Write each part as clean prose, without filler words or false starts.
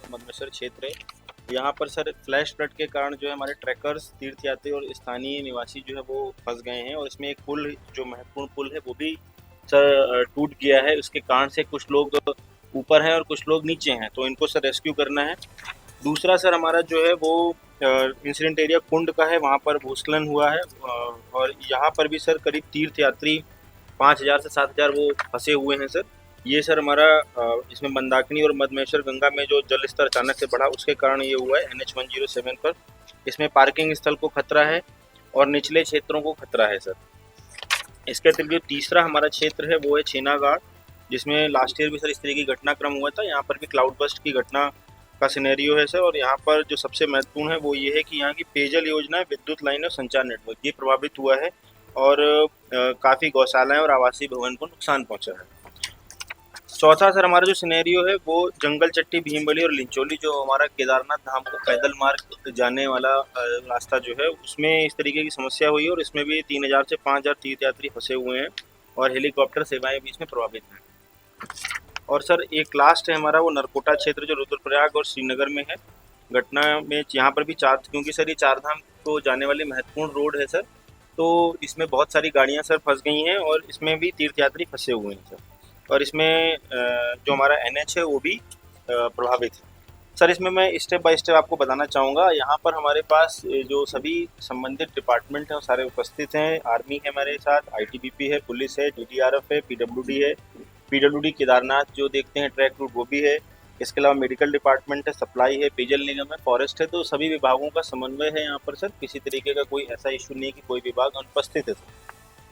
मदमेश्वर क्षेत्र है। यहाँ पर सर फ्लैश फ्लड के कारण जो है हमारे ट्रैकर्स, तीर्थयात्री और स्थानीय निवासी जो है वो फंस गए हैं, और इसमें एक पुल, जो महत्वपूर्ण पुल है, वो भी सर टूट गया है। उसके कारण से कुछ लोग ऊपर हैं और कुछ लोग नीचे हैं, तो इनको सर रेस्क्यू करना है। दूसरा सर हमारा जो है वो इंसिडेंट एरिया कुंड का है, वहाँ पर भूस्खलन हुआ है, और यहाँ पर भी सर करीब तीर्थयात्री 5,000 से 7,000 वो फंसे हुए हैं सर। ये सर हमारा इसमें मंदाकिनी और मदमेश्वर गंगा में जो जल स्तर अचानक से बढ़ा, उसके कारण ये हुआ है NH 107 पर। इसमें पार्किंग स्थल को खतरा है और निचले क्षेत्रों को खतरा है सर। इसके अतिरिक्त जो तीसरा हमारा क्षेत्र है वो है छेनागाड़, जिसमें लास्ट ईयर भी सर इस तरह की घटनाक्रम हुआ था। यहाँ पर भी क्लाउड बस्ट की घटना का सिनेरियो है सर, और यहाँ पर जो सबसे महत्वपूर्ण है वो ये है कि यहाँ की पेयजल योजना, विद्युत लाइन और संचार नेटवर्क ये प्रभावित हुआ है, और काफ़ी गौशालाएं और आवासीय भवन को नुकसान पहुंचा है। चौथा सर हमारा जो सिनेरियो है वो जंगल चट्टी, भीमबली और लिंचोली, जो हमारा केदारनाथ धाम को पैदल मार्ग जाने वाला रास्ता जो है, उसमें इस तरीके की समस्या हुई है, और इसमें भी 3,000 से 5,000 तीर्थयात्री फंसे हुए हैं, और हेलीकॉप्टर सेवाएं भी इसमें प्रभावित हैं। और सर एक लास्ट है हमारा वो नरकोटा क्षेत्र, जो रुद्रप्रयाग और श्रीनगर में है। घटना में यहाँ पर भी क्योंकि सर ये चार धाम को जाने वाली महत्वपूर्ण रोड है सर, तो इसमें बहुत सारी गाड़ियाँ सर फंस गई हैं, और इसमें भी तीर्थयात्री फंसे हुए हैं सर। और इसमें जो हमारा NH है वो भी प्रभावित है सर। इसमें मैं स्टेप बाय स्टेप आपको बताना चाहूँगा। यहाँ पर हमारे पास जो सभी संबंधित डिपार्टमेंट हैं वो सारे उपस्थित हैं। आर्मी है हमारे साथ, ITBP है, पुलिस है, DDRF है, PWD है। PWD केदारनाथ जो देखते हैं ट्रैक रूट वो भी है। इसके अलावा मेडिकल डिपार्टमेंट है, सप्लाई है, पेयजल निगम है, फॉरेस्ट है। तो सभी विभागों का समन्वय है यहाँ पर सर। किसी तरीके का कोई ऐसा इशू नहीं कि कोई विभाग अनुपस्थित है सर।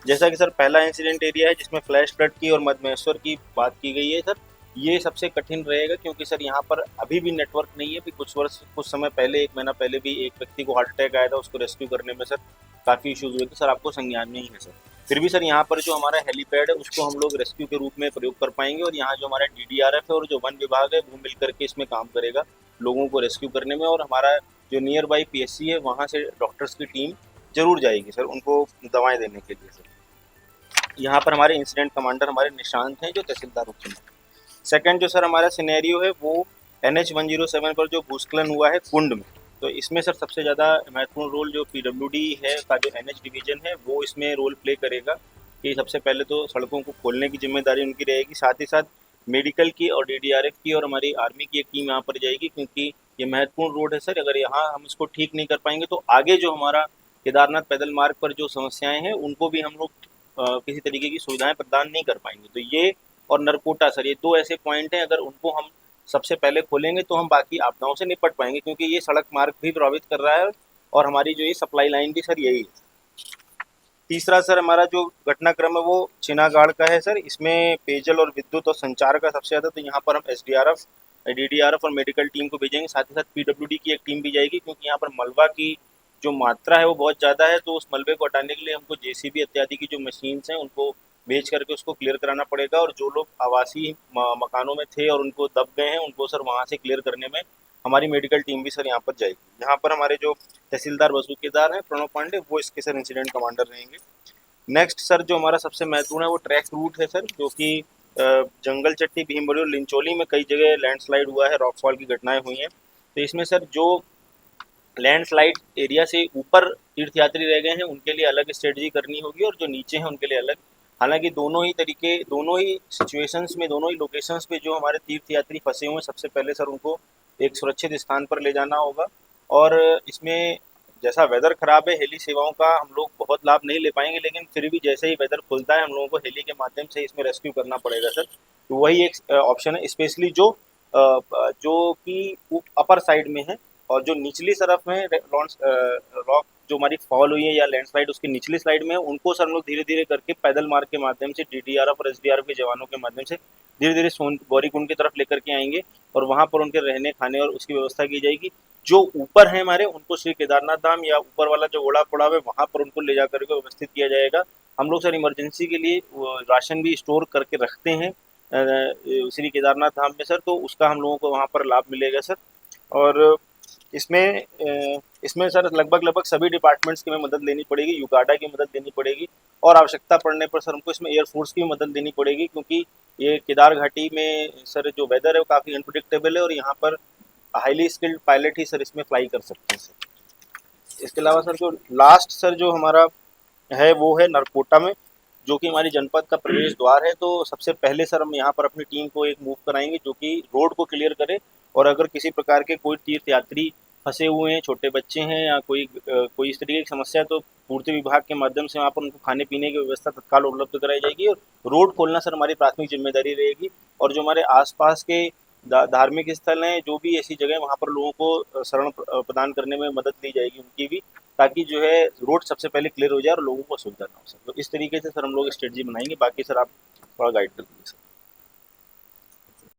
जैसा कि सर पहला इंसिडेंट एरिया है जिसमें फ्लैश फ्लड की और मदमेश्वर की बात की गई है सर, ये सबसे कठिन रहेगा, क्योंकि सर यहाँ पर अभी भी नेटवर्क नहीं है। भी कुछ समय पहले, 1 महीना पहले भी एक व्यक्ति को हार्ट अटैक आया था, उसको रेस्क्यू करने में सर काफ़ी इशूज़ हुए थे सर, आपको संज्ञान में ही है सर। फिर भी सर यहाँ पर जो हमारा हेलीपैड है उसको हम लोग रेस्क्यू के रूप में प्रयोग कर पाएंगे, और यहाँ जो हमारा DDRF है और जो वन विभाग है वो मिल करके इसमें काम करेगा लोगों को रेस्क्यू करने में। और हमारा जो नियर बाई PSC है वहाँ से डॉक्टर्स की टीम जरूर जाएगी सर उनको दवाएं देने के लिए सर। यहाँ पर हमारे इंसिडेंट कमांडर हमारे निशांत हैं, जो तहसीलदार रुकन। सेकंड जो सर हमारा सिनेरियो है वो NH 107 पर जो भूस्खलन हुआ है कुंड में, तो इसमें सर सबसे ज़्यादा महत्वपूर्ण रोल जो PWD है का जो NH डिवीजन है वो इसमें रोल प्ले करेगा। कि सबसे पहले तो सड़कों को खोलने की जिम्मेदारी उनकी रहेगी, साथ ही साथ मेडिकल की और DDRF की और हमारी आर्मी की एक टीम यहाँ पर जाएगी, क्योंकि ये महत्वपूर्ण रोड है सर। अगर यहाँ हम इसको ठीक नहीं कर पाएंगे तो आगे जो हमारा केदारनाथ पैदल मार्ग पर जो समस्याएं हैं उनको भी हम लोग किसी तरीके की सुविधाएं प्रदान नहीं कर पाएंगे। तो ये और नरकोटा सर, ये दो ऐसे पॉइंट हैं, अगर उनको हम सबसे पहले खोलेंगे तो हम बाकी आपदाओं से निपट पाएंगे, क्योंकि ये सड़क मार्ग भी प्रभावित कर रहा है, और हमारी जो ये सप्लाई लाइन भी सर यही है। तीसरा सर हमारा जो घटनाक्रम है वो छिनागाड़ का है सर। इसमें पेयजल और विद्युत और संचार का सबसे ज़्यादा, तो यहाँ पर हम SDRF, DDRF और मेडिकल टीम को भेजेंगे, साथ ही साथ PWD की एक टीम भी जाएगी, क्योंकि यहाँ पर मलबा की जो मात्रा है वो बहुत ज़्यादा है। तो उस मलबे को हटाने के लिए हमको JCB इत्यादि की जो मशीन्स हैं उनको भेज करके उसको क्लियर कराना पड़ेगा, और जो लोग आवासीय मकानों में थे और उनको दब गए हैं उनको सर वहाँ से क्लियर करने में हमारी मेडिकल टीम भी सर यहाँ पर जाएगी। यहाँ पर हमारे जो तहसीलदार वसूकेदार हैं प्रणव पांडे, वो इसके सर इंसिडेंट कमांडर रहेंगे। नेक्स्ट सर जो हमारा सबसे महत्वपूर्ण है वो ट्रैक रूट है सर, जो कि जंगल चट्टी, भीमबड़ी और लिंचोली में कई जगह लैंडस्लाइड हुआ है, रॉकफॉल की घटनाएं हुई हैं। तो इसमें सर जो लैंडस्लाइड एरिया से ऊपर तीर्थयात्री रह गए हैं उनके लिए अलग स्ट्रेटजी करनी होगी, और जो नीचे हैं उनके लिए अलग। हालांकि दोनों ही तरीके, दोनों ही सिचुएशंस में, दोनों ही लोकेशंस पे जो हमारे तीर्थयात्री फंसे हुए हैं, सबसे पहले सर उनको एक सुरक्षित स्थान पर ले जाना होगा। और इसमें जैसा वेदर खराब है, हेली सेवाओं का हम लोग बहुत लाभ नहीं ले पाएंगे, लेकिन फिर भी जैसे ही वेदर खुलता है हम लोगों को हेली के माध्यम से इसमें रेस्क्यू करना पड़ेगा सर। तो वही एक ऑप्शन है, स्पेशली जो कि अपर साइड में है, और जो निचली तरफ में रॉक जो हमारी फॉल हुई है या लैंडस्लाइड उसकी निचली साइड में है, उनको सर हम लोग धीरे धीरे करके पैदल मार्ग के माध्यम से DDRF और SDRF के जवानों के माध्यम से धीरे धीरे गौरीकुंड की तरफ लेकर के आएंगे, और वहाँ पर उनके रहने खाने और उसकी व्यवस्था की जाएगी। जो ऊपर है हमारे उनको श्री केदारनाथ धाम या ऊपर वाला जो घोड़ा पड़ा है वहाँ पर उनको ले जा करके व्यवस्थित किया जाएगा। हम लोग सर इमरजेंसी के लिए राशन भी स्टोर करके रखते हैं श्री केदारनाथ धाम में सर, तो उसका हम लोगों को वहाँ पर लाभ मिलेगा सर। और इसमें सर लगभग सभी डिपार्टमेंट्स की हमें मदद लेनी पड़ेगी, युगाडा की मदद लेनी पड़ेगी, और आवश्यकता पड़ने पर सर हमको इसमें एयरफोर्स की मदद लेनी पड़ेगी, क्योंकि ये केदार घाटी में सर जो वेदर है वो काफ़ी अनप्रिडिक्टेबल है, और यहाँ पर हाईली स्किल्ड पायलट ही सर इसमें फ्लाई कर सकते हैं सर। इसके अलावा सर जो लास्ट सर जो हमारा है वो है नरकोटा में, जो कि हमारी जनपद का प्रवेश द्वार है। तो सबसे पहले सर हम यहाँ पर अपनी टीम को एक मूव कराएंगे जो कि रोड को क्लियर करे, और अगर किसी प्रकार के कोई तीर्थ यात्री फंसे हुए हैं, छोटे बच्चे हैं या कोई इस तरीके की समस्या है, तो पूर्ति विभाग के माध्यम से वहाँ पर उनको खाने पीने की व्यवस्था तत्काल उपलब्ध कराई जाएगी, और रोड खोलना सर हमारी प्राथमिक जिम्मेदारी रहेगी। और जो हमारे आसपास के धार्मिक स्थल हैं, जो भी ऐसी जगह वहाँ पर लोगों को शरण प्रदान करने में मदद ली जाएगी उनकी भी, ताकि जो है रोड सबसे पहले क्लियर हो जाए और लोगों को सुविधा ना हो सके। तो इस तरीके से सर हम लोग स्ट्रेटजी बनाएंगे। बाकी सर आप थोड़ा गाइड कर दीजिए सर।